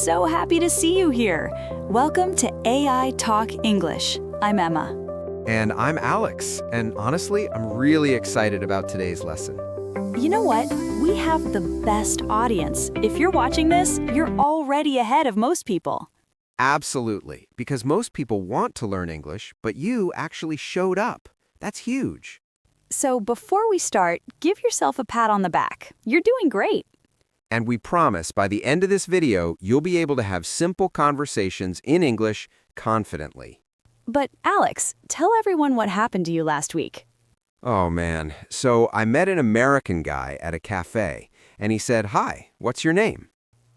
so happy to see you here. Welcome to AI Talk English. I'm Emma. And I'm Alex, and honestly, I'm really excited about today's lesson. You know what? We have the best audience. If you're watching this, you're already ahead of most people. Absolutely, because most people want to learn English, but you actually showed up. That's huge. So before we start, give yourself a pat on the back. You're doing great. And we promise by the end of this video, you'll be able to have simple conversations in English confidently. But Alex, tell everyone what happened to you last week. Oh man, so I met an American guy at a cafe, and he said, "Hi, what's your name?"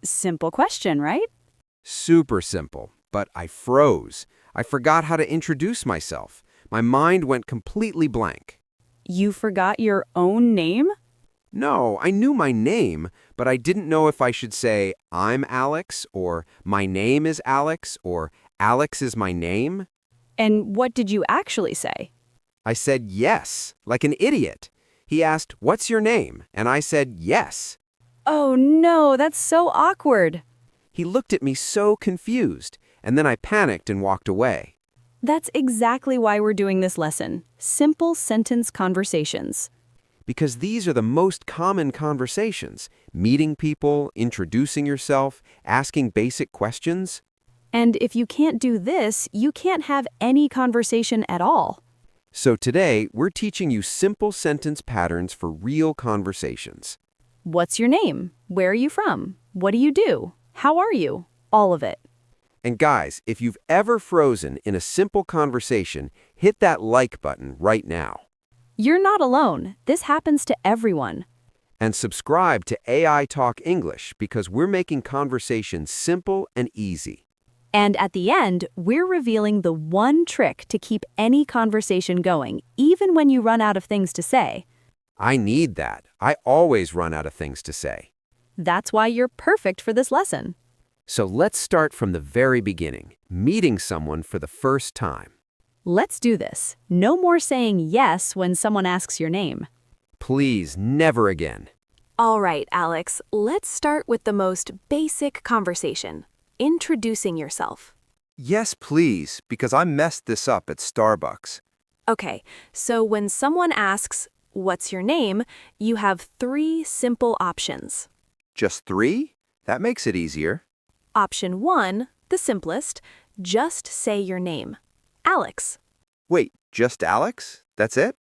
Simple question, right? Super simple, but I froze. I forgot how to introduce myself. My mind went completely blank. You forgot your own name? No, I knew my name, but I didn't know if I should say, "I'm Alex," or "My name is Alex," or "Alex is my name." And what did you actually say? I said yes, like an idiot. He asked, "What's your name?" And I said yes. Oh no, that's so awkward. He looked at me so confused, and then I panicked and walked away. That's exactly why we're doing this lesson. Simple sentence conversations. Because these are the most common conversations: meeting people, introducing yourself, asking basic questions. And if you can't do this, you can't have any conversation at all. So today, we're teaching you simple sentence patterns for real conversations. What's your name? Where are you from? What do you do? How are you? All of it. And guys, if you've ever frozen in a simple conversation, hit that like button right now. You're not alone. This happens to everyone. And subscribe to AI Talk English because we're making conversations simple and easy. And at the end, we're revealing the one trick to keep any conversation going, even when you run out of things to say. I need that. I always run out of things to say. That's why you're perfect for this lesson. So let's start from the very beginning, meeting someone for the first time. Let's do this. No more saying yes when someone asks your name. Please, never again. All right, Alex, let's start with the most basic conversation, introducing yourself. Yes, please, because I messed this up at Starbucks. Okay, so when someone asks, "What's your name?" you have 3 simple options. Just 3? That makes it easier. Option 1, the simplest, just say your name. Alex. Wait, just Alex? That's it?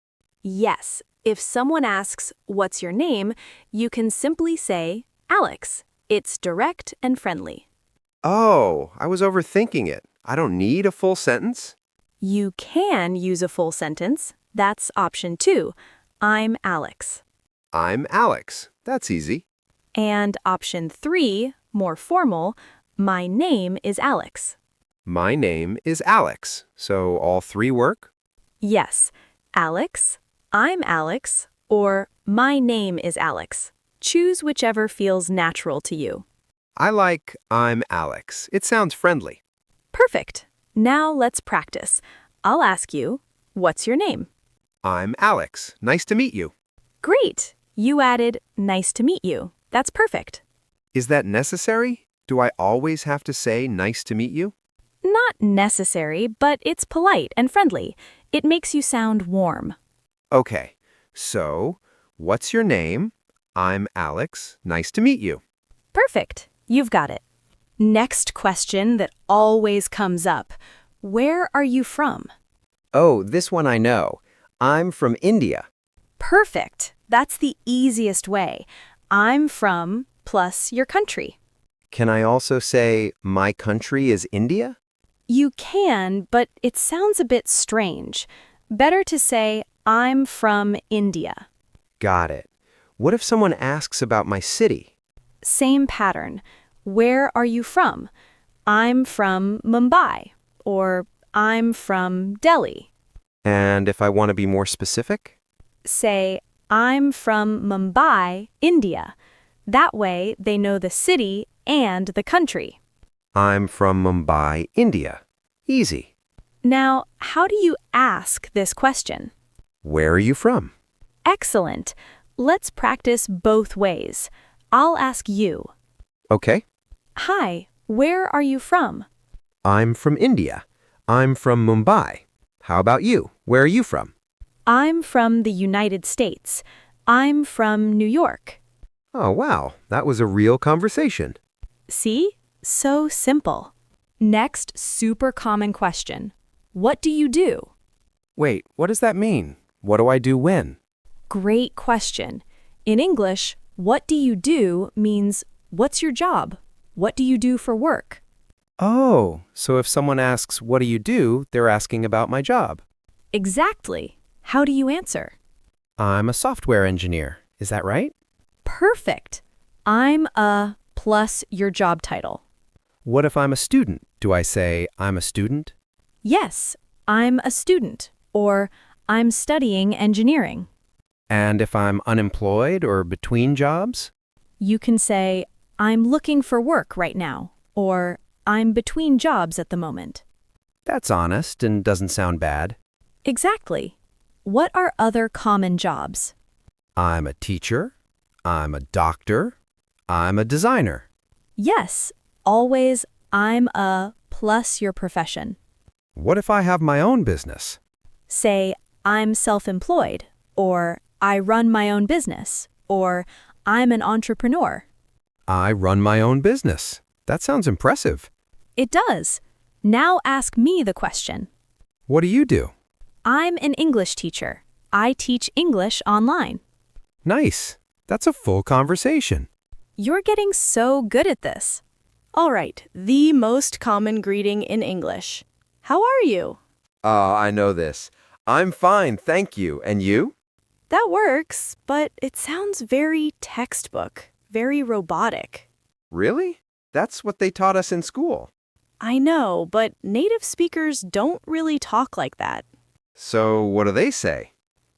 Yes, if someone asks, "What's your name?" you can simply say, "Alex." It's direct and friendly. Oh, I was overthinking it. I don't need a full sentence? You can use a full sentence. That's option 2. I'm Alex. I'm Alex. That's easy. And option 3, more formal, my name is Alex. My name is Alex. So all 3 work? Yes, Alex, I'm Alex, or my name is Alex. Choose whichever feels natural to you. I like I'm Alex. It sounds friendly. Perfect. Now let's practice. I'll ask you, what's your name? I'm Alex. Nice to meet you. Great. You added, nice to meet you. That's perfect. Is that necessary? Do I always have to say nice to meet you? Not necessary, but it's polite and friendly. It makes you sound warm. Okay, so what's your name? I'm Alex. Nice to meet you. Perfect. You've got it. Next question that always comes up. Where are you from? Oh, this one I know. I'm from India. Perfect. That's the easiest way. I'm from plus your country. Can I also say my country is India? You can, but it sounds a bit strange. Better to say, I'm from India. Got it. What if someone asks about my city? Same pattern. Where are you from? I'm from Mumbai, or I'm from Delhi. And if I want to be more specific? Say, I'm from Mumbai, India. That way they know the city and the country. I'm from Mumbai, India. Easy. Now, how do you ask this question? Where are you from? Excellent. Let's practice both ways. I'll ask you. Okay. Hi, Where are you from? I'm from India. I'm from Mumbai. How about you? Where are you from? I'm from the United States. I'm from New York. Oh, wow. That was a real conversation. See? So simple. Next, super common question. What do you do? Wait, what does that mean? What do I do when? Great question. In English, what do you do means what's your job? What do you do for work? Oh, so if someone asks, what do you do, they're asking about my job. Exactly. How do you answer? I'm a software engineer. Is that right? Perfect. I'm a plus your job title. What if I'm a student? Do I say, I'm a student? Yes, I'm a student, or I'm studying engineering. And if I'm unemployed or between jobs? You can say, I'm looking for work right now, or I'm between jobs at the moment. That's honest and doesn't sound bad. Exactly. What are other common jobs? I'm a teacher. I'm a doctor. I'm a designer. Yes, always I'm a plus your profession. What if I have my own business? Say, I'm self-employed, or I run my own business, or I'm an entrepreneur. I run my own business. That sounds impressive. It does. Now ask me the question. What do you do? I'm an English teacher. I teach English online. Nice. That's a full conversation. You're getting so good at this. All right, the most common greeting in English. How are you? Oh, I know this. I'm fine, thank you. And you? That works, but it sounds very textbook, very robotic. Really? That's what they taught us in school. I know, but native speakers don't really talk like that. So what do they say?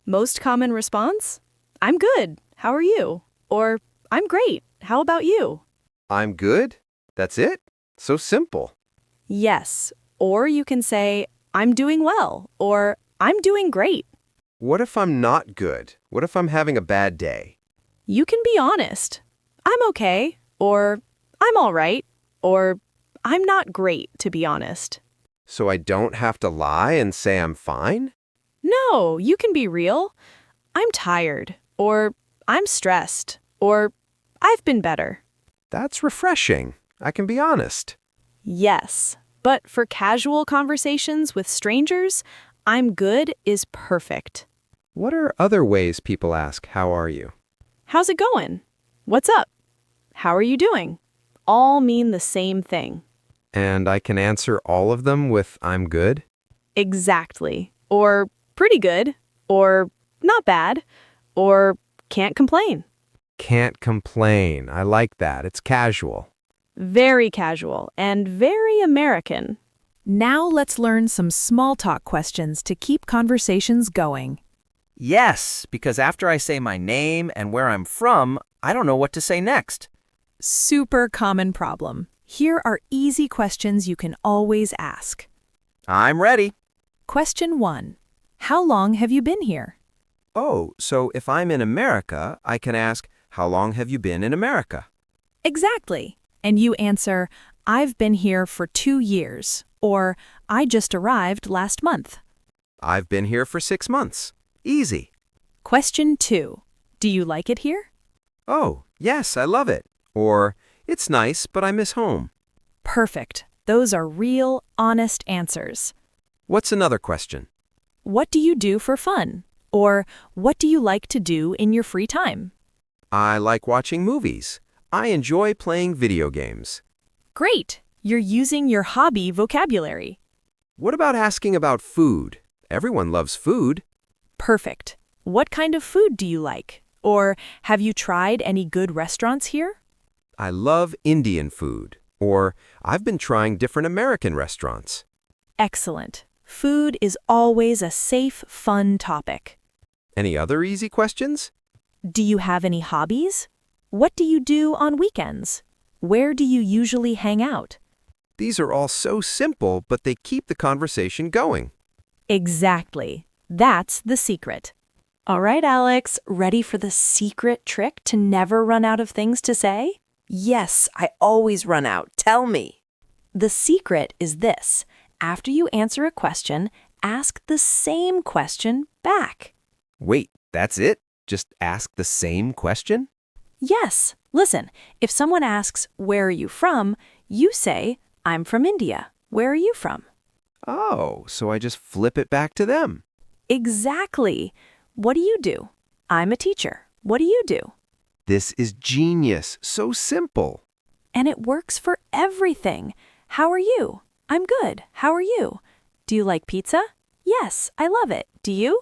Most common response? I'm good. How are you? Or I'm great. How about you? I'm good? That's it? So simple. Yes. Or you can say, I'm doing well, or I'm doing great. What if I'm not good? What if I'm having a bad day? You can be honest. I'm okay, or I'm all right, or I'm not great, to be honest. So I don't have to lie and say I'm fine? No, you can be real. I'm tired, or I'm stressed, or I've been better. That's refreshing. I can be honest. Yes, but for casual conversations with strangers, I'm good is perfect. What are other ways people ask, how are you? How's it going? What's up? How are you doing? All mean the same thing. And I can answer all of them with I'm good? Exactly. Or pretty good. Or not bad. Or can't complain. Can't complain. I like that. It's casual. Very casual and very American. Now let's learn some small talk questions to keep conversations going. Yes, because after I say my name and where I'm from, I don't know what to say next. Super common problem. Here are easy questions you can always ask. I'm ready. Question 1. How long have you been here? Oh, so if I'm in America, I can ask, how long have you been in America? Exactly. And you answer, I've been here for 2 years, or I just arrived last month. I've been here for 6 months. Easy. Question 2. Do you like it here? Oh, yes, I love it. Or, it's nice, but I miss home. Perfect. Those are real, honest answers. What's another question? What do you do for fun? Or what do you like to do in your free time? I like watching movies. I enjoy playing video games. Great. You're using your hobby vocabulary. What about asking about food? Everyone loves food. Perfect. What kind of food do you like? Or have you tried any good restaurants here? I love Indian food. Or, I've been trying different American restaurants. Excellent. Food is always a safe, fun topic. Any other easy questions? Do you have any hobbies? What do you do on weekends? Where do you usually hang out? These are all so simple, but they keep the conversation going. Exactly. That's the secret. All right, Alex, ready for the secret trick to never run out of things to say? Yes, I always run out. Tell me. The secret is this. After you answer a question, ask the same question back. Wait, that's it? Just ask the same question? Yes. Listen, if someone asks, "Where are you from?" you say, "I'm from India. Where are you from?" Oh, so I just flip it back to them. Exactly. What do you do? I'm a teacher. What do you do? This is genius. So simple. And it works for everything. How are you? I'm good. How are you? Do you like pizza? Yes, I love it. Do you?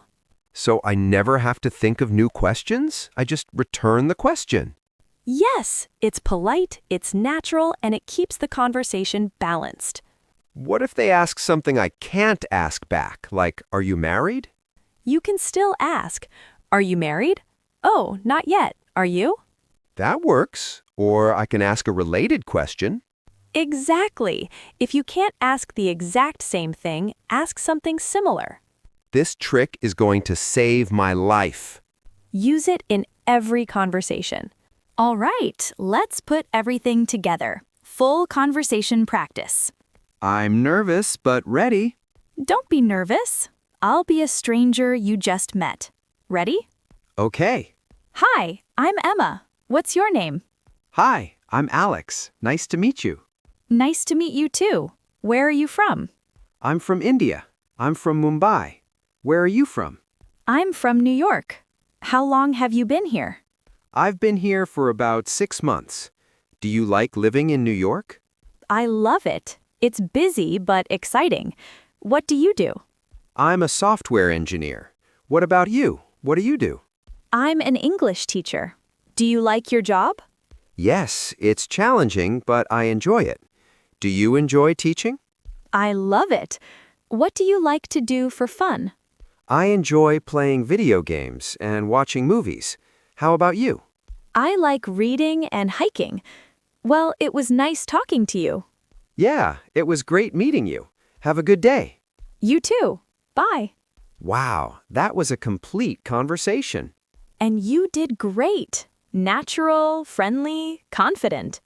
So I never have to think of new questions? I just return the question. Yes, it's polite, it's natural, and it keeps the conversation balanced. What if they ask something I can't ask back, like, are you married? You can still ask, "Are you married?" "Oh, not yet. Are you?" That works. Or I can ask a related question. Exactly. If you can't ask the exact same thing, ask something similar. This trick is going to save my life. Use it in every conversation. All right, let's put everything together. Full conversation practice. I'm nervous, but ready. Don't be nervous. I'll be a stranger you just met. Ready? Okay. Hi, I'm Emma. What's your name? Hi, I'm Alex. Nice to meet you. Nice to meet you too. Where are you from? I'm from India. I'm from Mumbai. Where are you from? I'm from New York. How long have you been here? I've been here for about 6 months. Do you like living in New York? I love it. It's busy but exciting. What do you do? I'm a software engineer. What about you? What do you do? I'm an English teacher. Do you like your job? Yes, it's challenging, but I enjoy it. Do you enjoy teaching? I love it. What do you like to do for fun? I enjoy playing video games and watching movies. How about you? I like reading and hiking. Well, it was nice talking to you. Yeah, it was great meeting you. Have a good day. You too. Bye. Wow, that was a complete conversation. And you did great. Natural, friendly, confident.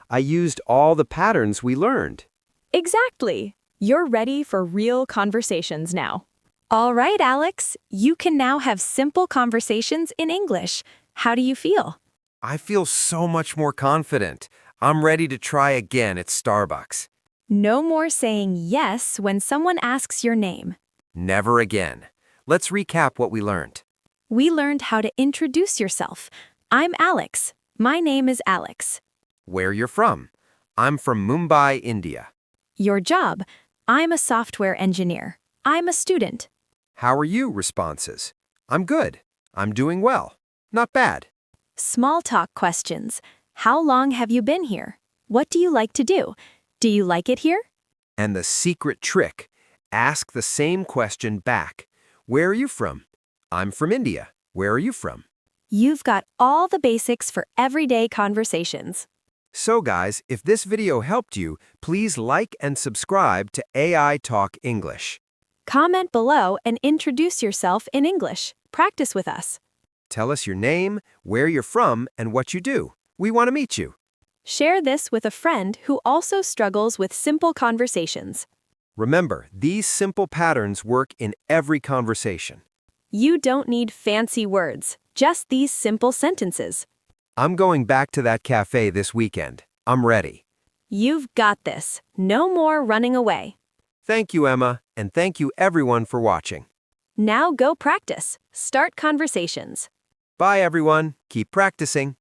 I used all the patterns we learned. Exactly. You're ready for real conversations now. All right, Alex, you can now have simple conversations in English. How do you feel? I feel so much more confident. I'm ready to try again at Starbucks. No more saying yes when someone asks your name. Never again. Let's recap what we learned. We learned how to introduce yourself. I'm Alex. My name is Alex. Where you're from. I'm from Mumbai, India. Your job. I'm a software engineer. I'm a student. How are you? Responses. I'm good. I'm doing well. Not bad. Small talk questions. How long have you been here? What do you like to do? Do you like it here? And the secret trick. Ask the same question back. Where are you from? I'm from India. Where are you from? You've got all the basics for everyday conversations. So guys, if this video helped you, please like and subscribe to AI Talk English. Comment below and introduce yourself in English. Practice with us. Tell us your name, where you're from, and what you do. We want to meet you. Share this with a friend who also struggles with simple conversations. Remember, these simple patterns work in every conversation. You don't need fancy words, just these simple sentences. I'm going back to that cafe this weekend. I'm ready. You've got this. No more running away. Thank you, Emma, and thank you everyone for watching. Now go practice. Start conversations. Bye, everyone. Keep practicing.